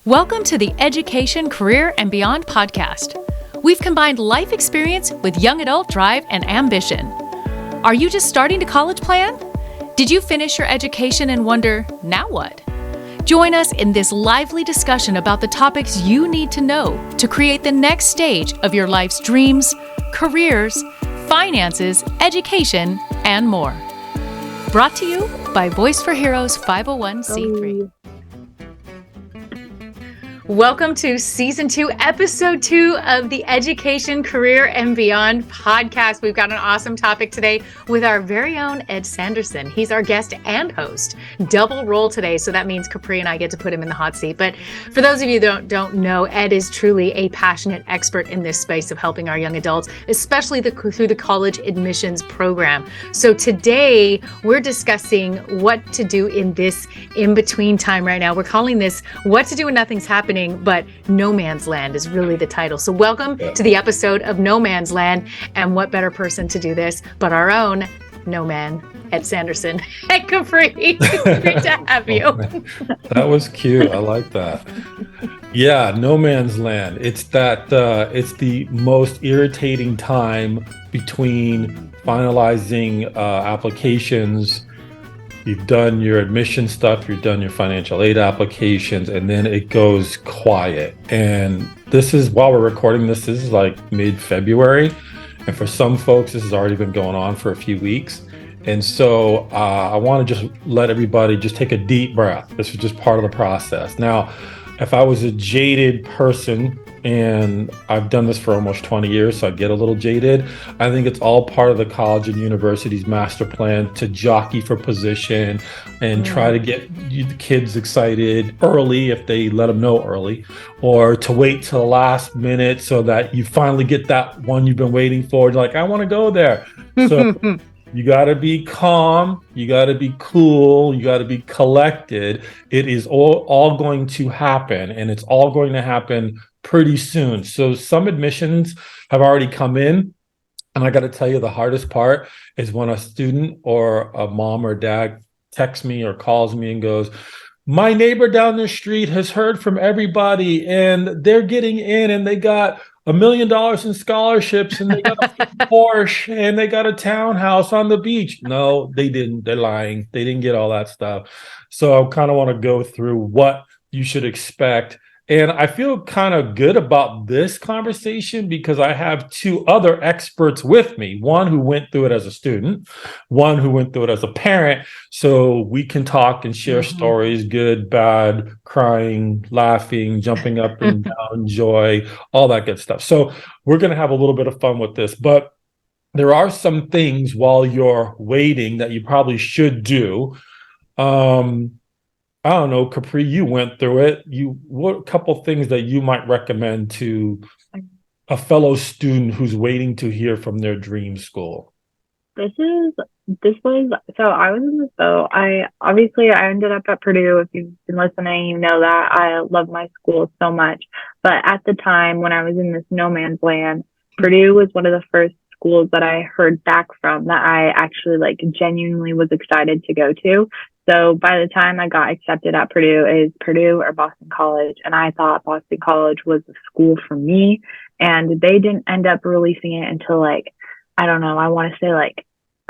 Welcome to the Education, Career, and Beyond podcast. We've combined life experience with young adult drive and ambition. Are you just starting to college plan? Did you finish your education and wonder, now what? Join us in this lively discussion about the topics you need to know to create the next stage of your life's dreams, careers, finances, education, and more. Brought to you by Voice for Heroes 501c3. Welcome to Season 2, Episode 2 of the Education, Career, and Beyond podcast. We've got an awesome topic today with our very own Ed Sanderson. He's our guest and host. Double role today, so that means Capri and I get to put him in the hot seat. But for those of you that don't know, Ed is truly a passionate expert in this space of helping our young adults, especially through the college admissions program. So today, we're discussing what to do in this in-between time right now. We're calling this What to Do When Nothing's Happening, but No Man's Land is really the title. So welcome to the episode of No Man's Land. And what better person to do this but our own No Man, Ed Sanderson. Hey, Capri. Great to have you. That was cute. I like that. Yeah, No Man's Land. It's that, it's the most irritating time between finalizing applications. You've done your admission stuff, you've done your financial aid applications, and then it goes quiet. And this is, while we're recording this is like mid-February. And for some folks, this has already been going on for a few weeks. And so I want to just let everybody just take a deep breath. This is just part of the process. Now, if I was a jaded person, and I've done this for almost 20 years, so I get a little jaded, I think it's all part of the college and university's master plan to jockey for position and try to get the kids excited early if they let them know early, or to wait till the last minute so that you finally get that one you've been waiting for. You're like, I want to go there. So you got to be calm, you got to be cool, you got to be collected. It is all going to happen, and it's all going to happen pretty soon. So some admissions have already come in, and I got to tell you, the hardest part is when a student or a mom or dad texts me or calls me and goes, my neighbor down the street has heard from everybody and they're getting in and they got $1 million in scholarships and they got a Porsche and they got a townhouse on the beach. No, they didn't. They're lying. They didn't get all that stuff. So I kind of want to go through what you should expect. And I feel kind of good about this conversation because I have two other experts with me, one who went through it as a student, one who went through it as a parent. So we can talk and share stories, good, bad, crying, laughing, jumping up and down, joy, all that good stuff. So we're going to have a little bit of fun with this, but there are some things while you're waiting that you probably should do. I don't know, Capri, you went through it. What a couple things that you might recommend to a fellow student who's waiting to hear from their dream school? So I was in this boat. I ended up at Purdue. If you've been listening, you know that I love my school so much. But at the time when I was in this no man's land, Purdue was one of the first schools that I heard back from that I actually genuinely was excited to go to. So by the time I got accepted at Purdue, it was Purdue or Boston College. And I thought Boston College was the school for me. And they didn't end up releasing it until I want to say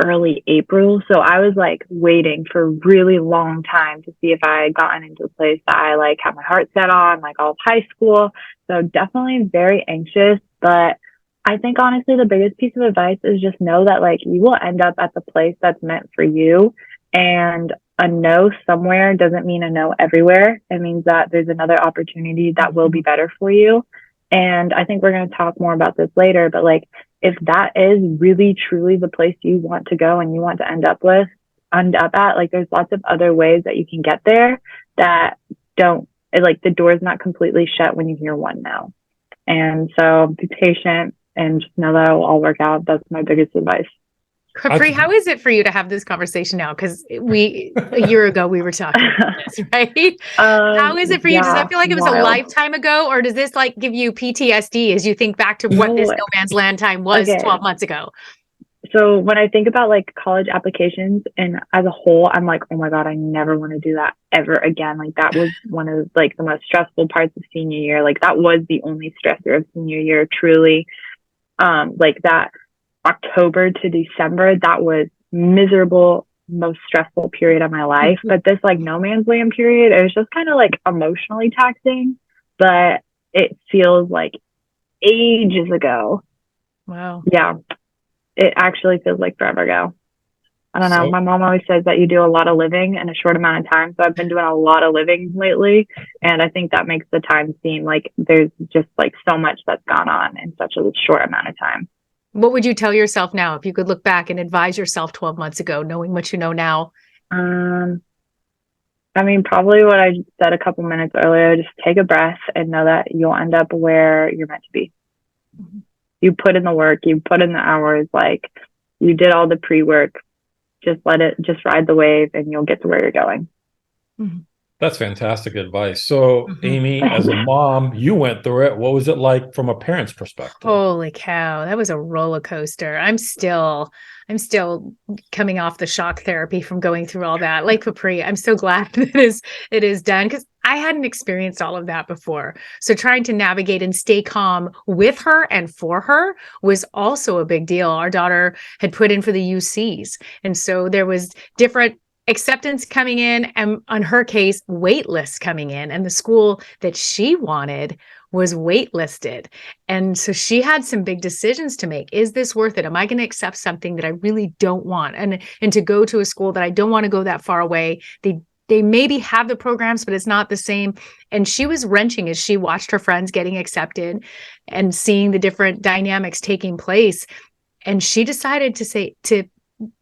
early April. So I was waiting for a really long time to see if I had gotten into a place that I had my heart set on, all of high school. So definitely very anxious. But I think honestly, the biggest piece of advice is just know that you will end up at the place that's meant for you. And a no somewhere doesn't mean a no everywhere. It means that there's another opportunity that will be better for you. And I think we're going to talk more about this later, but if that is really truly the place you want to go and you want to end up at, there's lots of other ways that you can get there that the door's not completely shut when you hear one no. And so be patient and just know that it will all work out. That's my biggest advice. Capri, how is it for you to have this conversation now? Because a year ago we were talking about this, right? How is it for you? Does that feel like it was a lifetime ago, or does this give you PTSD as you think back to what this no man's land time was 12 months ago? So when I think about like college applications and as a whole, I'm like, oh my God, I never want to do that ever again. Like that was one of like the most stressful parts of senior year. Like that was the only stressor of senior year, truly. Like that October to December, that was miserable, most stressful period of my life. But this like no man's land period, it was just kind of like emotionally taxing, but it feels like ages ago. Wow. Yeah. It actually feels like forever ago. I don't know. So- My mom always says that you do a lot of living in a short amount of time. So I've been doing a lot of living lately. And I think that makes the time seem like there's just like so much that's gone on in such a short amount of time. What would you tell yourself now if you could look back and advise yourself 12 months ago, knowing what you know now? I mean, probably what I said a couple minutes earlier, just take a breath and know that you'll end up where you're meant to be. Mm-hmm. You put in the work, you put in the hours, like you did all the pre-work. Just ride the wave and you'll get to where you're going. Mm-hmm. That's fantastic advice. So, Mm-hmm. Amy, as a mom, you went through it. What was it like from a parent's perspective? Holy cow, that was a roller coaster. I'm still coming off the shock therapy from going through all that. Like Capri, I'm so glad that it is done because I hadn't experienced all of that before. So trying to navigate and stay calm with her and for her was also a big deal. Our daughter had put in for the UCs. And so there was different acceptance coming in, and on her case, wait lists coming in, and the school that she wanted was waitlisted. And so she had some big decisions to make. Is this worth it? Am I going to accept something that I really don't want? And to go to a school that I don't want to go that far away. They maybe have the programs, but it's not the same. And she was wrenching as she watched her friends getting accepted and seeing the different dynamics taking place. And she decided to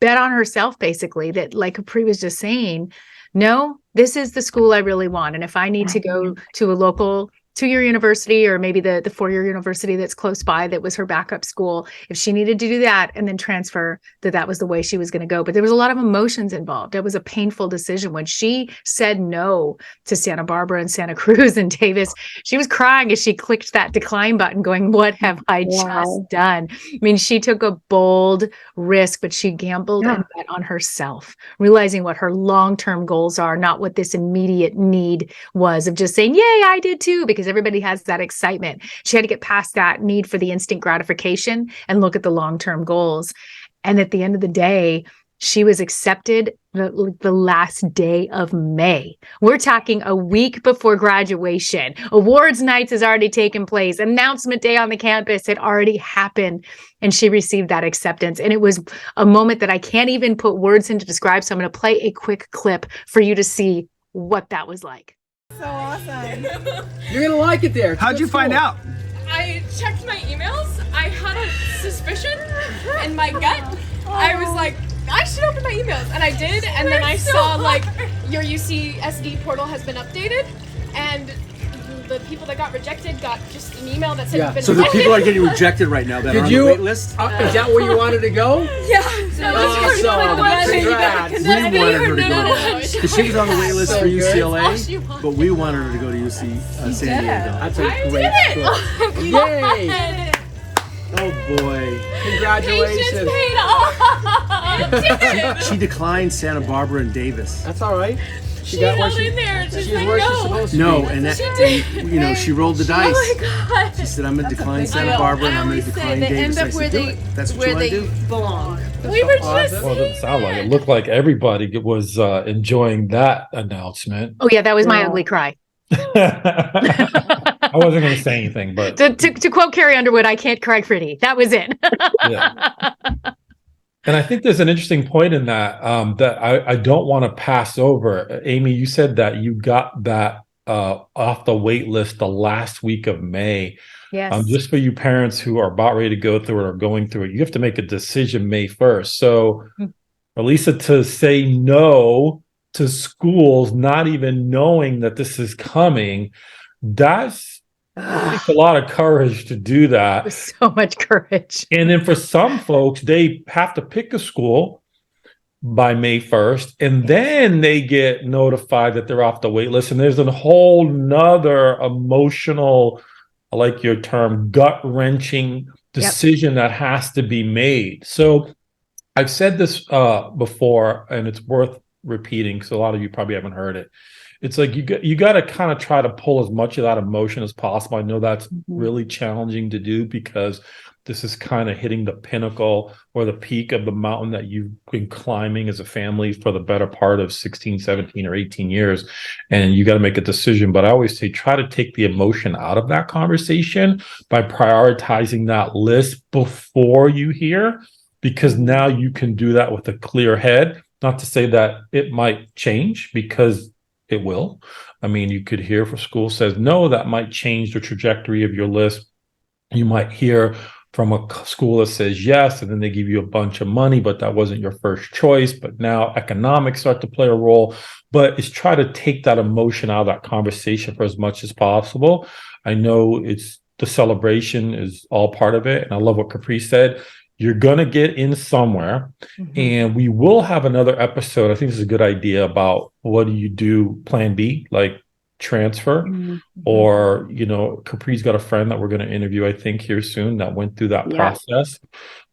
bet on herself, basically, that like Capri was just saying, no, this is the school I really want. And if I need to go to a local 2-year university or maybe the 4-year university that's close by, that was her backup school, if she needed to do that and then transfer, that was the way she was going to go. But there was a lot of emotions involved. It was a painful decision. When she said no to Santa Barbara and Santa Cruz and Davis, she was crying as she clicked that decline button going, what have I just done? I mean, she took a bold risk, but she gambled and bet on herself, realizing what her long-term goals are, not what this immediate need was of just saying, yay, I did too, because everybody has that excitement. She had to get past that need for the instant gratification and look at the long-term goals. And at the end of the day, she was accepted the last day of May. We're talking a week before graduation. Awards nights has already taken place. Announcement day on the campus had already happened. And she received that acceptance. And it was a moment that I can't even put words in to describe. So I'm going to play a quick clip for you to see what that was like. So awesome. You're gonna like it there. How'd you find out? I checked my emails. I had a suspicion in my gut. I was like, I should open my emails, and I did. And then I saw like your UCSD portal has been updated, and the people that got rejected got just an email that said you've been So the rejected. people are getting rejected right now that are on the wait list? Is that where you wanted to go? Yeah. Congrats. We wanted her to go. Because she was on the wait list for UCLA, but we wanted her to go to UC San Diego. That's a great story. Yay! Oh boy. Congratulations. Paid off. She declined Santa Barbara and Davis. That's all right. She held in there. She's She's like, where she's no. supposed to No, be. and that, She did. and, you know, she rolled the dice. Oh my God. She said, I'm gonna decline Santa Barbara and I'm gonna decline Davis. I said, do it. That's what you wanna do? belong. We were just Well, it didn't sound like it. Looked like everybody was enjoying that announcement. Oh yeah, that was my ugly cry. I wasn't going to say anything, but To quote Carrie Underwood, I can't cry pretty. That was it. yeah. And I think there's an interesting point in that that I don't want to pass over. Amy, you said that you got that off the wait list the last week of May. Yes. Just for you parents who are about ready to go through it or going through it, you have to make a decision May 1st. So, Elisa, to say no to schools, not even knowing that this is coming, that's takes a lot of courage to do that. So much courage. And then for some folks, they have to pick a school by May 1st, and then they get notified that they're off the wait list. And there's a whole nother emotional, I like your term, gut-wrenching decision that has to be made. So I've said this before, and it's worth repeating because a lot of you probably haven't heard it. It's like you got to kind of try to pull as much of that emotion as possible. I know that's really challenging to do because this is kind of hitting the pinnacle or the peak of the mountain that you've been climbing as a family for the better part of 16, 17, or 18 years. And you got to make a decision. But I always say try to take the emotion out of that conversation by prioritizing that list before you hear, because now you can do that with a clear head. Not to say that it might change, because it will. I mean, you could hear if school says no, that might change the trajectory of your list. You might hear from a school that says yes, and then they give you a bunch of money, but that wasn't your first choice. But now economics start to play a role. But it's try to take that emotion out of that conversation for as much as possible. I know it's the celebration is all part of it. And I love what Capri said. You're going to get in somewhere, and we will have another episode. I think this is a good idea about what do you do plan B, like transfer, or, Capri's got a friend that we're going to interview, I think, here soon that went through that process.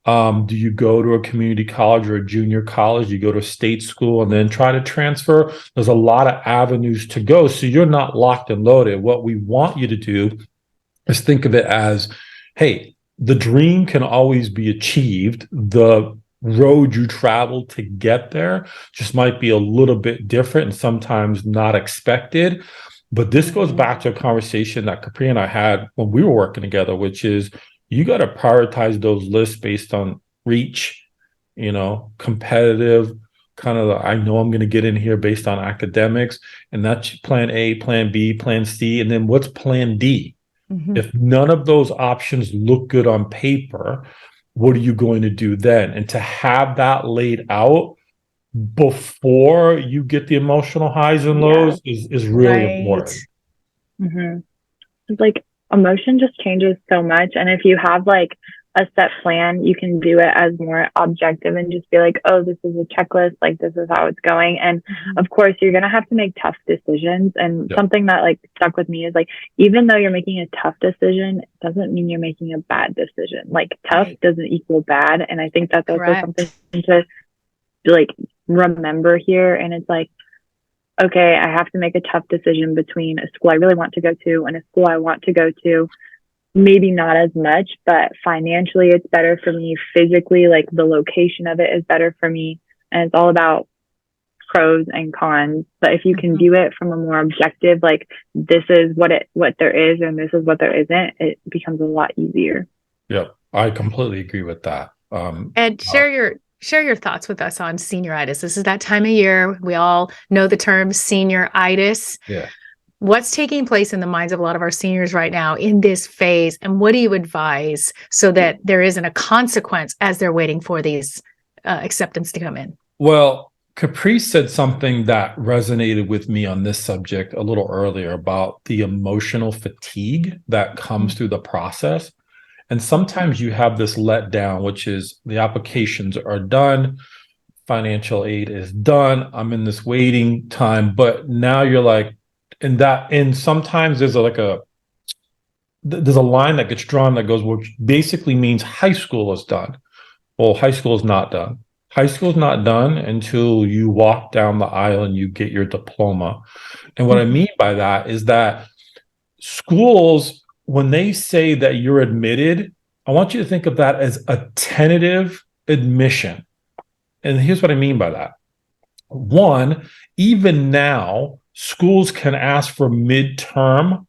Do you go to a community college or a junior college? You go to a state school and then try to transfer? There's a lot of avenues to go. So you're not locked and loaded. What we want you to do is think of it as, hey, the dream can always be achieved. The road you travel to get there just might be a little bit different and sometimes not expected. But this goes back to a conversation that Capri and I had when we were working together, which is you got to prioritize those lists based on reach, competitive, kind of, I know I'm going to get in here based on academics, and that's plan A, plan B, plan C, and then what's plan D? If none of those options look good on paper, what are you going to do then? And to have that laid out before you get the emotional highs and lows is really important. It's like emotion just changes so much. And if you have like a set plan, you can do it as more objective and just be like, oh, this is a checklist, like this is how it's going. And of course, you're going to have to make tough decisions. And something that like stuck with me is like, even though you're making a tough decision, it doesn't mean you're making a bad decision. Like tough doesn't equal bad. And I think that's also something to like remember here. And it's like, okay, I have to make a tough decision between a school I really want to go to and a school I want to go to. Maybe not as much, but financially it's better for me. Physically, like the location of it is better for me. And it's all about pros and cons. But if you can do it from a more objective, like this is what there is and this is what there isn't, it becomes a lot easier. Yeah, I completely agree with that. Ed, share your thoughts with us on senioritis. This is that time of year. We all know the term senioritis. Yeah. What's taking place in the minds of a lot of our seniors right now in this phase? And what do you advise so that there isn't a consequence as they're waiting for these acceptance to come in? Well, Capri said something that resonated with me on this subject a little earlier about the emotional fatigue that comes through the process. And sometimes you have this letdown, which is the applications are done, financial aid is done, I'm in this waiting time, but now you're like, and sometimes there's a line that gets drawn that goes, which basically means high school is done. Well, high school is not done. High school is not done until you walk down the aisle and you get your diploma. And what I mean by that is that schools, when they say that you're admitted, I want you to think of that as a tentative admission. And here's what I mean by that. One, even now, schools can ask for midterm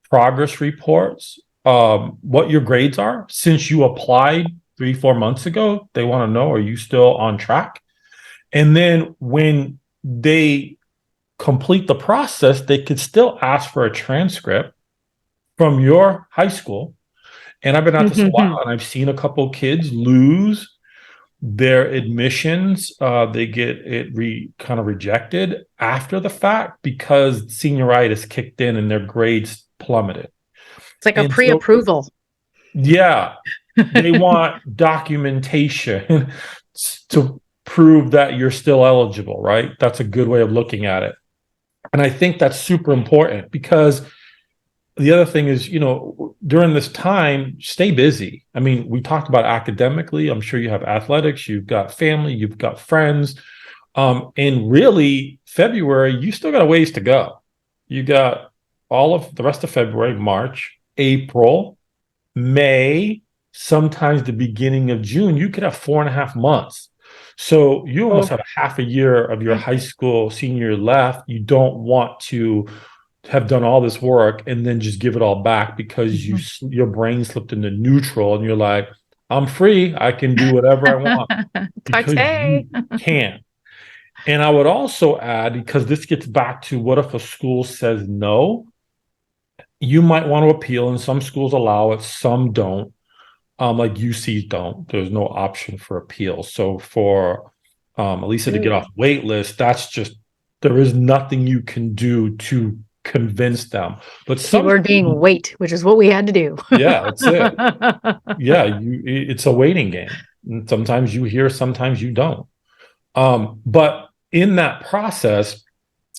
progress reports, what your grades are. Since you applied 3-4 months ago, they want to know, are you still on track? And then when they complete the process, they could still ask for a transcript from your high school. And I've been at this a while, and I've seen a couple kids lose their admissions. They get it kind of rejected after the fact because senioritis kicked in and their grades plummeted. It's like a pre-approval. They want documentation to prove that you're still eligible, right? That's a good way of looking at it. And I think that's super important because the other thing is, during this time, stay busy. I mean, we talked about academically. I'm sure you have athletics, you've got family, you've got friends. And really, February, you still got a ways to go. You got all of the rest of February, March, April, May, sometimes the beginning of June. You could have 4.5 months. So you almost have half a year of your high school senior year left. You don't want to have done all this work and then just give it all back because your brain slipped into neutral and you're like, I'm free. I can do whatever I want. Because you can't. And I would also add, because this gets back to what if a school says no, you might want to appeal, and some schools allow it, some don't. Like UC don't. There's no option for appeal. So for Elisa to get off wait list, that's just, there is nothing you can do to convince them. But keyword being wait, which is what we had to do. Yeah, that's it. Yeah, it's a waiting game. And sometimes you hear, sometimes you don't. But in that process,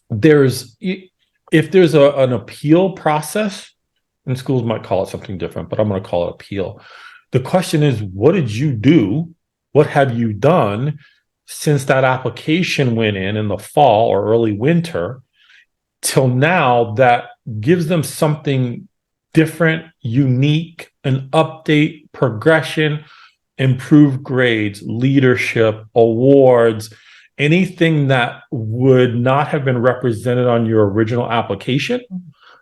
if there's an appeal process, and schools might call it something different, but I'm going to call it appeal. The question is, what did you do? What have you done since that application went in the fall or early winter till now that gives them something different, unique, an update, progression, improved grades, leadership, awards, anything that would not have been represented on your original application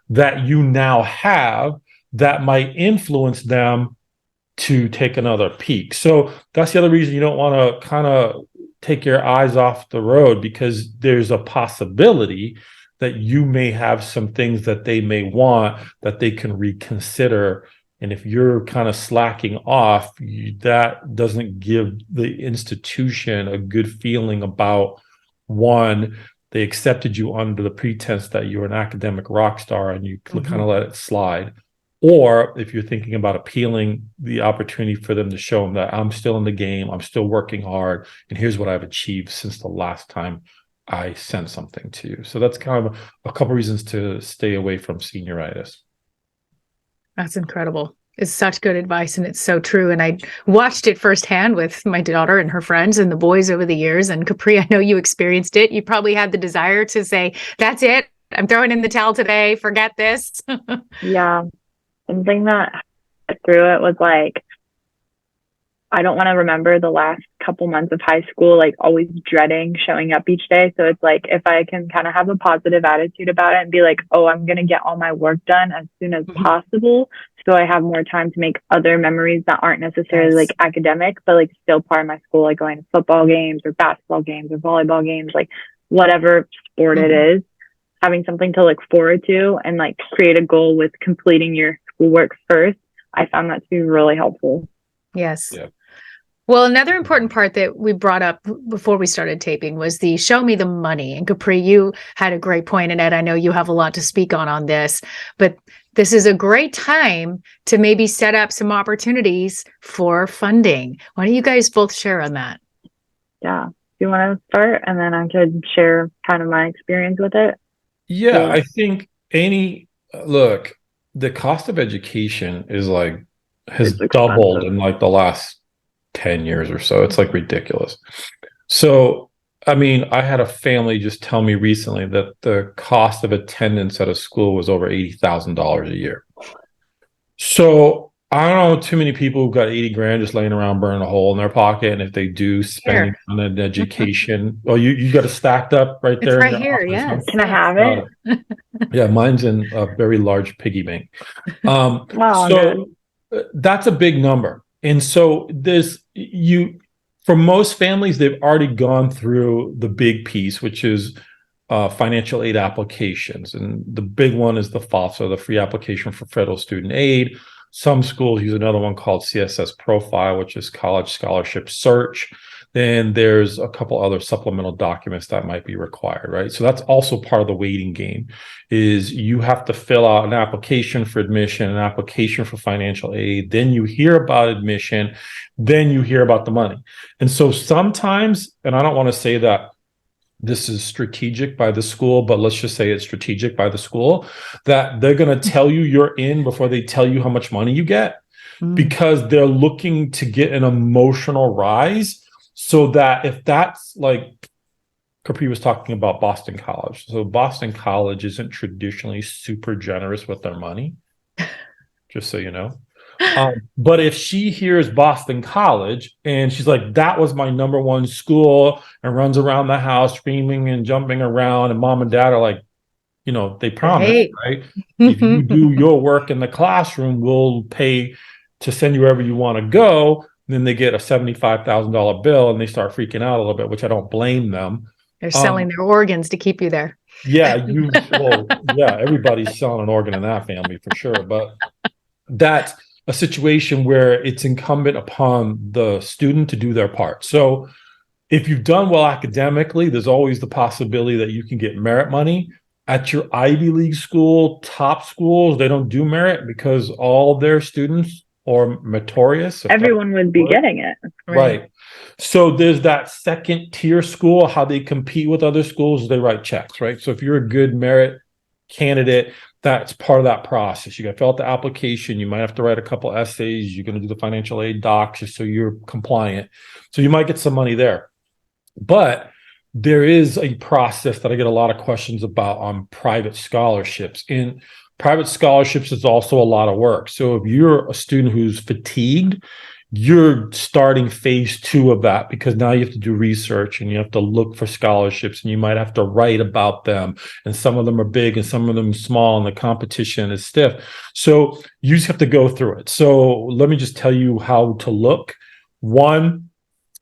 that you now have that might influence them to take another peek. So that's the other reason you don't want to kind of take your eyes off the road, because there's a possibility that you may have some things that they may want that they can reconsider. And if you're kind of slacking off, that doesn't give the institution a good feeling about, one, they accepted you under the pretense that you're an academic rock star and you kind of let it slide. Or if you're thinking about appealing, the opportunity for them to show them that I'm still in the game, I'm still working hard, and here's what I've achieved since the last time I sent something to you. So that's kind of a couple reasons to stay away from senioritis. That's incredible. It's such good advice, and it's so true. And I watched it firsthand with my daughter and her friends and the boys over the years. And Capri, I know you experienced it. You probably had the desire to say, that's it, I'm throwing in the towel today, forget this. Yeah. Something that through it was like, I don't want to remember the last couple months of high school, like always dreading showing up each day. So it's like, if I can kind of have a positive attitude about it and be like, oh, I'm going to get all my work done as soon as possible, so I have more time to make other memories that aren't necessarily like academic, but like still part of my school, like going to football games or basketball games or volleyball games, like whatever sport it is, having something to look forward to and like create a goal with completing your schoolwork first. I found that to be really helpful. Yes. Yeah. Well, another important part that we brought up before we started taping was the show me the money. And Capri, you had a great point, and Ed, I know you have a lot to speak on this, but this is a great time to maybe set up some opportunities for funding. Why don't you guys both share on that? Yeah. Do you want to start, and then I could share kind of my experience with it? Yeah, I think look, the cost of education has doubled in like the last 10 years or so. It's like ridiculous. So, I mean, I had a family just tell me recently that the cost of attendance at a school was over $80,000 a year. So I don't know too many people who've got 80 grand just laying around burning a hole in their pocket. And if they do spend on an education, well, you got it stacked up right there. It's right here. Yes. Can I have it? Yeah, mine's in a very large piggy bank. Wow. So that's a big number. And so for most families, they've already gone through the big piece, which is financial aid applications. And the big one is the FAFSA, the free application for federal student aid. Some schools use another one called CSS Profile, which is College Scholarship Search. Then there's a couple other supplemental documents that might be required, right? So that's also part of the waiting game, is you have to fill out an application for admission, an application for financial aid, then you hear about admission, then you hear about the money. And so sometimes, and I don't want to say that this is strategic by the school, but let's just say it's strategic by the school, that they're going to tell you you're in before they tell you how much money you get, because they're looking to get an emotional rise, so that if that's like Capri was talking about Boston College. So Boston College isn't traditionally super generous with their money, just so you know. But if she hears Boston College and she's like, that was my number one school, and runs around the house screaming and jumping around, and mom and dad are like, they promise, right? If you do your work in the classroom, we'll pay to send you wherever you want to go. Then they get a $75,000 bill and they start freaking out a little bit, which I don't blame them. They're selling their organs to keep you there. Yeah, everybody's selling an organ in that family for sure. But that's a situation where it's incumbent upon the student to do their part. So if you've done well academically, there's always the possibility that you can get merit money. At your Ivy League school, top schools, they don't do merit because all their students are meritorious. Everyone would be getting it. Right. So there's that second tier school, how they compete with other schools, they write checks, right? So if you're a good merit candidate, that's part of that process. You got to fill out the application. You might have to write a couple essays. You're going to do the financial aid docs just so you're compliant. So you might get some money there. But there is a process that I get a lot of questions about on private scholarships. And private scholarships is also a lot of work. So if you're a student who's fatigued, you're starting phase 2 of that, because now you have to do research and you have to look for scholarships and you might have to write about them. And some of them are big and some of them small, and the competition is stiff. So you just have to go through it. So let me just tell you how to look. One,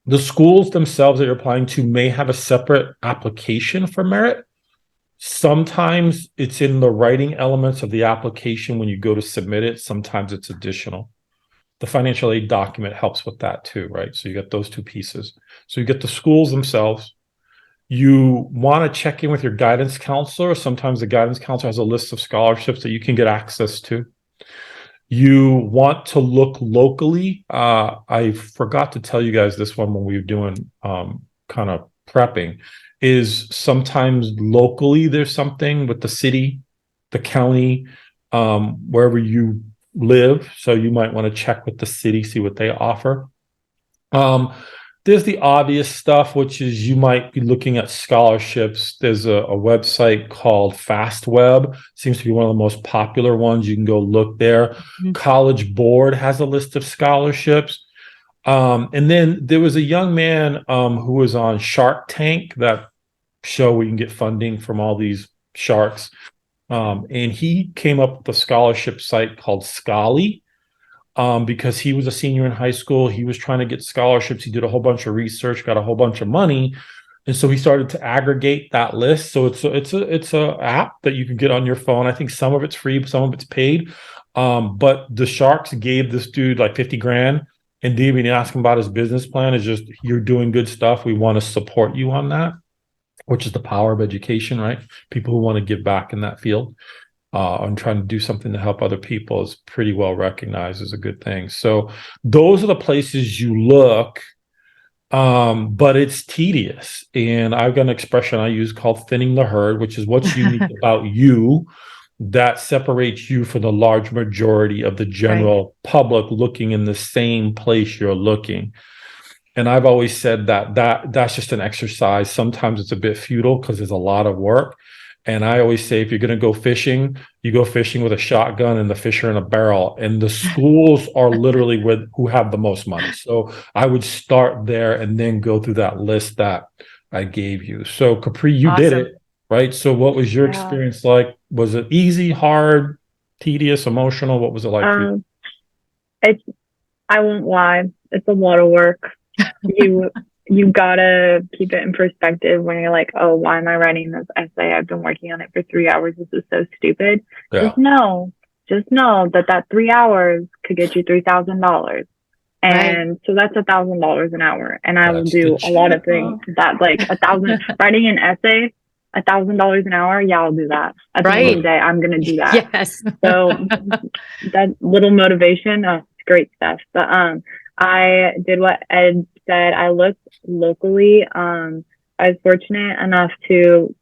the schools themselves that you're applying to may have a separate application for merit. Sometimes it's in the writing elements of the application when you go to submit it. Sometimes it's additional. The financial aid document helps with that too, right? So you get those two pieces. So you get the schools themselves. You want to check in with your guidance counselor. Sometimes the guidance counselor has a list of scholarships that you can get access to. You want to look locally. I forgot to tell you guys this one when we were doing kind of prepping, is sometimes locally there's something with the city, the county, wherever you live. So you might want to check with the city, see what they offer. There's the obvious stuff, which is you might be looking at scholarships. There's a website called FastWeb. Seems to be one of the most popular ones. You can go look there. Mm-hmm. College Board has a list of scholarships. And then there was a young man who was on Shark Tank, that show where you can get funding from all these sharks. And he came up with a scholarship site called Scholly. Because he was a senior in high school, he was trying to get scholarships. He did a whole bunch of research, got a whole bunch of money, and so he started to aggregate that list. So it's a app that you can get on your phone. I think some of it's free, some of it's paid. But the Sharks gave this dude like 50 grand, and didn't even ask him about his business plan. It's just, you're doing good stuff, we want to support you on that, which is the power of education, right? People who want to give back in that field. And trying to do something to help other people is pretty well recognized as a good thing. So those are the places you look, but it's tedious. And I've got an expression I use called thinning the herd, which is what's unique about you that separates you from the large majority of the general public looking in the same place you're looking. And I've always said that's just an exercise. Sometimes it's a bit futile because there's a lot of work. And I always say, if you're going to go fishing, you go fishing with a shotgun and the fish are in a barrel. And the schools are literally who have the most money. So I would start there and then go through that list that I gave you. So Capri, you did it, right? So what was your experience like? Was it easy, hard, tedious, emotional? What was it like for you? I won't lie, it's a lot of work. You gotta keep it in perspective when you're like, oh, why am I writing this essay? I've been working on it for 3 hours. This is so stupid. Yeah. Just know that 3 hours could get you $3,000. And so that's $1,000 an hour. And I will do a lot of things that, like, writing an essay, $1,000 an hour. Yeah, I'll do that. At the end of the day, I'm going to do that. Yes. So that little motivation, it's great stuff. But I did what Ed said. I looked locally. I I was fortunate enough to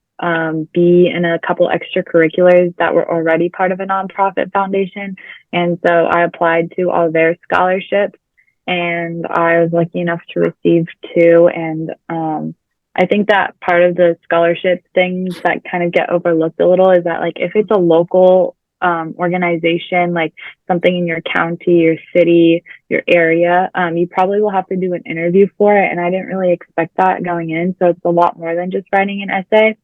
be in a couple extracurriculars that were already part of a nonprofit foundation. And so I applied to all their scholarships, and I was lucky enough to receive two. And I think that part of the scholarship things that kind of get overlooked a little is that, like, if it's a local organization, like something in your county, your city, your area, you probably will have to do an interview for it. And I didn't really expect that going in. So it's a lot more than just writing an essay.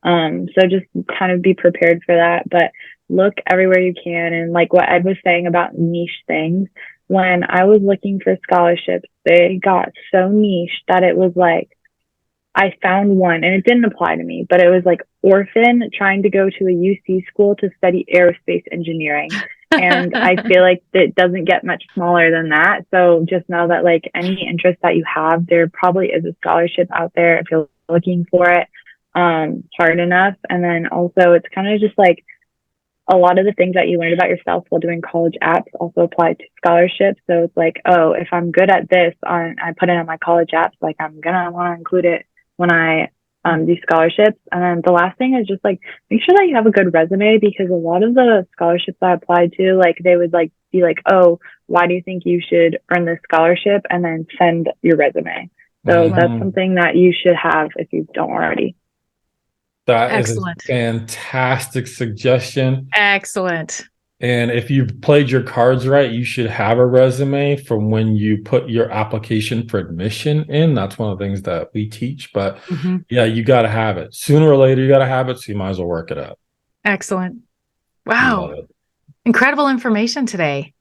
So just kind of be prepared for that, but look everywhere you can. And like what Ed was saying about niche things, when I was looking for scholarships, they got so niche that it was like, I found one and it didn't apply to me, but it was like orphan trying to go to a UC school to study aerospace engineering. And I feel like it doesn't get much smaller than that. So just know that, like, any interest that you have, there probably is a scholarship out there if you're looking for it hard enough. And then also it's kind of just like a lot of the things that you learned about yourself while doing college apps also apply to scholarships. So it's like, oh, if I'm good at this, I put it on my college apps, like I'm gonna want to include it when I do scholarships. And then the last thing is just like, make sure that you have a good resume, because a lot of the scholarships I applied to, like, they would like be like, oh, why do you think you should earn this scholarship? And then send your resume. So that's something that you should have if you don't already. That Excellent. is a fantastic suggestion. Excellent. And if you've played your cards right, you should have a resume from when you put your application for admission in. That's one of the things that we teach. But yeah, you got to have it. Sooner or later, you got to have it. So you might as well work it up. Excellent. Wow. Incredible information today.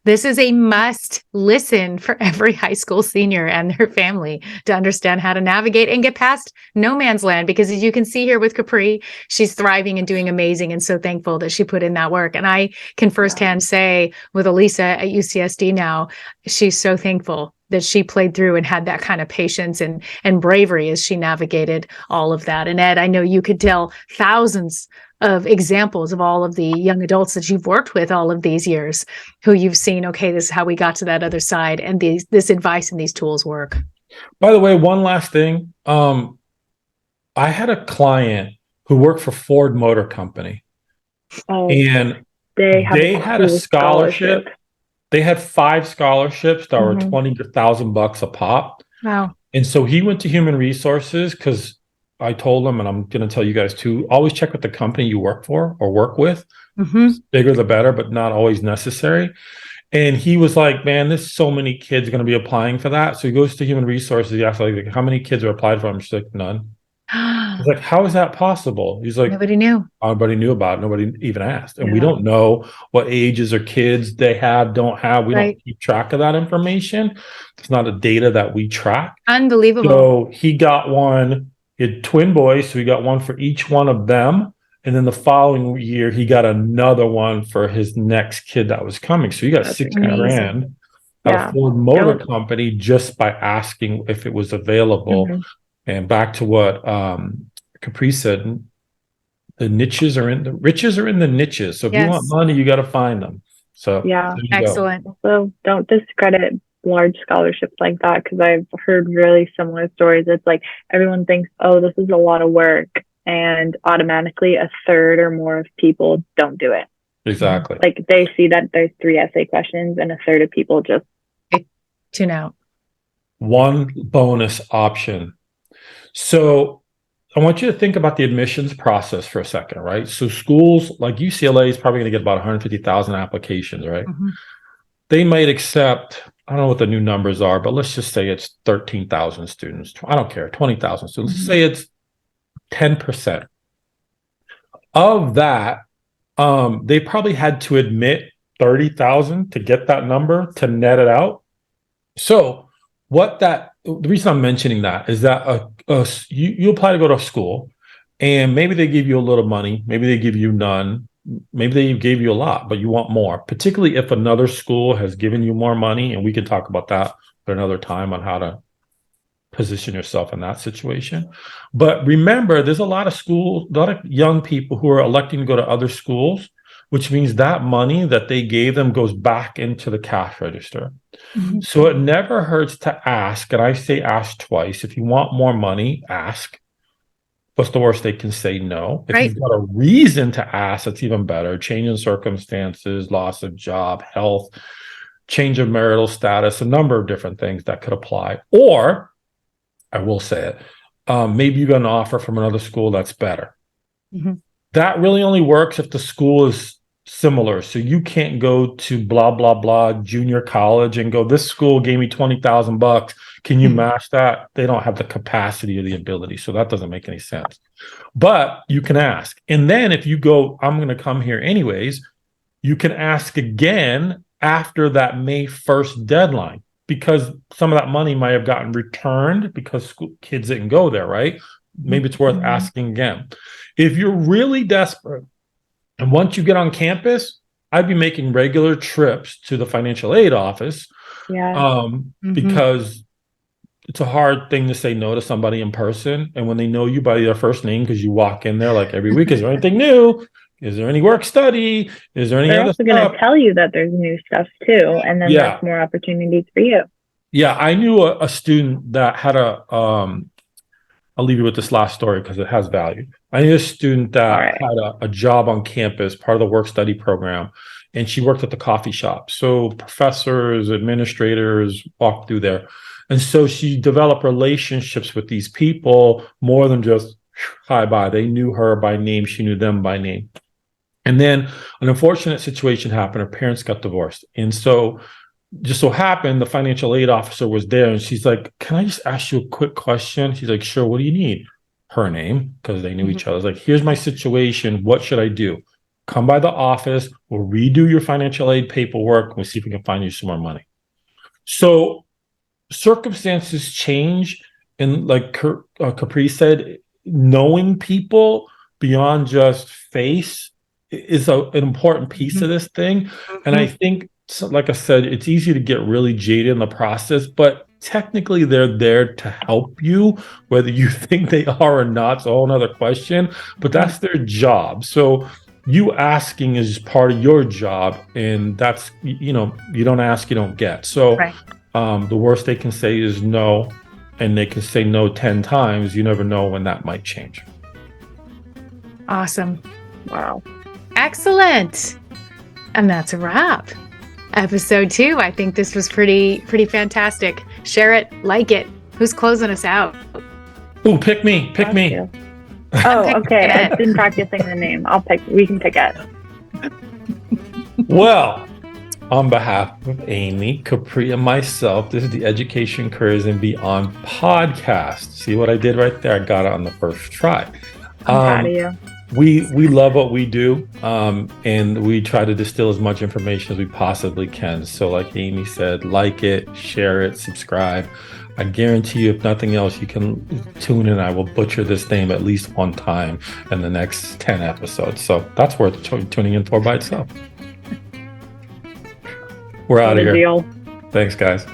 This is a must listen for every high school senior and their family to understand how to navigate and get past no man's land. Because as you can see here with Capri, she's thriving and doing amazing, and so thankful that she put in that work. And I can firsthand say with Elisa at UCSD now, she's so thankful that she played through and had that kind of patience and bravery as she navigated all of that. And Ed, I know you could tell thousands of examples of all of the young adults that you've worked with all of these years, who you've seen, okay, this is how we got to that other side, and this advice and these tools work. By the way, one last thing. I had a client who worked for Ford Motor Company, and they had a scholarship. They had 5 scholarships that were $20,000 a pop. Wow. And so he went to human resources, because I told him, and I'm going to tell you guys too, always check with the company you work for or work with. Bigger the better, but not always necessary. And he was like, man, there's so many kids going to be applying for that. So he goes to human resources. He asks, like, how many kids are applied for? She's like, none. He's like, how is that possible? He's like, nobody knew. Nobody knew about it. Nobody even asked. And we don't know what ages or kids they have, don't have. We don't keep track of that information. It's not a data that we track. Unbelievable. So he got one. He had twin boys, so he got one for each one of them. And then the following year, he got another one for his next kid that was coming. So he got $60,000 at a Ford Motor Company just by asking if it was available. And back to what Capri said, the riches are in the niches. So if you want money, you got to find them. So excellent. So don't discredit large scholarships like that, because I've heard really similar stories. It's like everyone thinks, oh, this is a lot of work, and automatically a third or more of people don't do it. Exactly. Like they see that there's 3 essay questions and a third of people just tune out. One bonus option. So I want you to think about the admissions process for a second, right? So schools like UCLA is probably going to get about 150,000 applications, right? They might accept, I don't know what the new numbers are, but let's just say it's 13,000 students. I don't care, 20,000 students. Let's say it's 10%. Of that, they probably had to admit 30,000 to get that number, to net it out. So the reason I'm mentioning that is that you apply to go to school, and maybe they give you a little money, maybe they give you none, maybe they gave you a lot, but you want more, particularly if another school has given you more money. And we can talk about that at another time on how to position yourself in that situation. But remember, there's a lot of young people who are electing to go to other schools which means that money that they gave them goes back into the cash register. Mhm. So it never hurts to ask. And I say ask twice. If you want more money, ask. What's the worst they can say? No. If Right. you've got a reason to ask, that's even better. Change in circumstances, loss of job, health, change of marital status, a number of different things that could apply. Or, I will say it, maybe you got an offer from another school that's better. Mhm. That really only works if the school is similar. So you can't go to blah, blah, blah junior college and go, this school gave me $20,000. Can you Mhm. match that? They don't have the capacity or the ability. So that doesn't make any sense. But you can ask. And then if you go, I'm going to come here anyways, you can ask again after that May 1st deadline, because some of that money might have gotten returned because school kids didn't go there, right? Maybe it's worth Mhm. asking again. If you're really desperate, and once you get on campus, I'd be making regular trips to the financial aid office, Yeah. Mhm. because it's a hard thing to say no to somebody in person. And when they know you by their first name, because you walk in there like every week, is there anything new? Is there any work study? Is there any They're other also going stuff? to tell you that there's new stuff too, and then Yeah. that's more opportunities for you. Yeah, I knew a student that had I'll leave you with this last story because it has value. I knew a student that All right. had a job on campus, part of the work study program, and she worked at the coffee shop. So professors, administrators walked through there. And so she developed relationships with these people more than just hi, bye. They knew her by name. She knew them by name. And then an unfortunate situation happened. Her parents got divorced. And so just so happened the financial aid officer was there, and she's like, can I just ask you a quick question? She's like, sure, what do you need? Her name, because they knew each other. I was like, here's my situation, what should I do? Come by the office, we'll redo your financial aid paperwork, we'll see if we can find you some more money. So circumstances change, and like Capri said, knowing people beyond just face is an important piece of this thing. And I think, so, like I said, it's easy to get really jaded in the process, but technically they're there to help you, whether you think they are or not. It's a whole nother question, but that's their job. So you asking is part of your job, and that's, you don't ask, you don't get. So Right. the worst they can say is no, and they can say no 10 times. You never know when that might change. Awesome. Wow. Excellent. And that's a wrap. Episode 2. I think this was pretty fantastic. Share it, like it. Who's closing us out? Ooh, pick me. Thank you. Oh, okay. I've been practicing the name. We can pick it. Well, on behalf of Amy, Capri, and myself, this is the Education, Careers, and Beyond podcast. See what I did right there? I got it on the first try. I'm proud of you. We love what we do, and we try to distill as much information as we possibly can. So like Amy said, like it, share it, subscribe. I guarantee you, if nothing else, you can tune in. I will butcher this name at least one time in the next 10 episodes. So that's worth tuning in for by itself. We're out of here. Deal. Thanks, guys.